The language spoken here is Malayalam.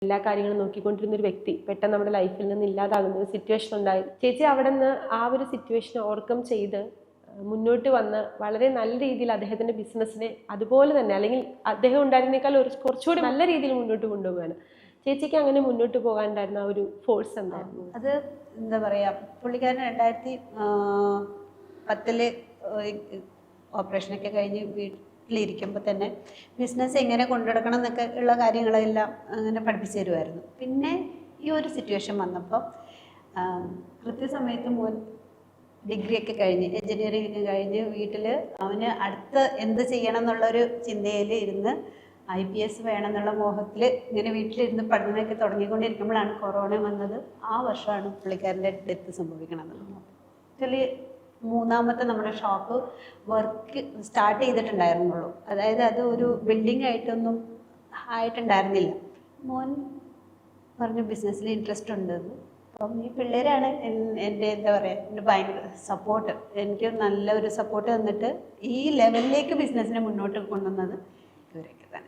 എല്ലാ കാര്യങ്ങളും നോക്കിക്കൊണ്ടിരുന്ന ഒരു വ്യക്തി പെട്ടെന്ന് നമ്മുടെ ലൈഫിൽ നിന്ന് ഇല്ലാതാകുന്ന ഒരു സിറ്റുവേഷൻ ഉണ്ടായി. ചേച്ചി അവിടെ നിന്ന് ആ ഒരു സിറ്റുവേഷൻ ഓവർകം ചെയ്ത് മുന്നോട്ട് വന്ന് വളരെ നല്ല രീതിയിൽ അദ്ദേഹത്തിന്റെ ബിസിനസ്സിനെ അതുപോലെ തന്നെ അല്ലെങ്കിൽ അദ്ദേഹം ഉണ്ടായിരുന്നേക്കാൾ കുറച്ചുകൂടി നല്ല രീതിയിൽ മുന്നോട്ട് കൊണ്ടുപോകാണ്. ചേച്ചിക്ക് അങ്ങനെ മുന്നോട്ട് പോകാനുണ്ടായിരുന്ന ഒരു ഫോഴ്സ് എന്തായിരുന്നു? അത് എന്താ പറയുക, പുള്ളിക്കാരൻ 2010 ഓപ്പറേഷനൊക്കെ കഴിഞ്ഞ് വീട്ടിലിരിക്കുമ്പോൾ തന്നെ ബിസിനസ് എങ്ങനെ കൊണ്ടുനടക്കണം എന്നൊക്കെ ഉള്ള കാര്യങ്ങളെല്ലാം അങ്ങനെ പഠിപ്പിച്ചു തരുമായിരുന്നു. പിന്നെ ഈ ഒരു സിറ്റുവേഷൻ വന്നപ്പോൾ കൃത്യസമയത്ത് മോൻ ഡിഗ്രിയൊക്കെ കഴിഞ്ഞ് എൻജിനീയറിംഗ് ഒക്കെ കഴിഞ്ഞ് വീട്ടിൽ അവന് അടുത്ത് എന്ത് ചെയ്യണം എന്നുള്ളൊരു ചിന്തയിൽ ഇരുന്ന് IPS വേണമെന്നുള്ള മോഹത്തിൽ ഇങ്ങനെ വീട്ടിലിരുന്ന് പഠനമൊക്കെ തുടങ്ങിക്കൊണ്ടിരിക്കുമ്പോഴാണ് കൊറോണ വന്നത്. ആ വർഷമാണ് പുള്ളിക്കാരൻ്റെ ഡെത്ത് സംഭവിക്കണത്. ആക്ച്വലി മൂന്നാമത്തെ നമ്മുടെ ഷോപ്പ് വർക്ക് സ്റ്റാർട്ട് ചെയ്തിട്ടുണ്ടായിരുന്നുള്ളൂ. അതായത് അത് ഒരു ബിൽഡിംഗ് ആയിട്ടൊന്നും ആയിട്ടുണ്ടായിരുന്നില്ല. മോൻ പറഞ്ഞു ബിസിനസ്സിൽ ഇൻട്രസ്റ്റ് ഉണ്ട്. അപ്പം ഈ പിള്ളേരാണ് എൻ്റെ എന്താ പറയുക, എൻ്റെ ഭയങ്കര സപ്പോർട്ട്, എനിക്ക് നല്ലൊരു സപ്പോർട്ട് തന്നിട്ട് ഈ ലെവലിലേക്ക് ബിസിനസ്സിനെ മുന്നോട്ട് കൊണ്ടുവന്നത് ഇവരൊക്കെ തന്നെ.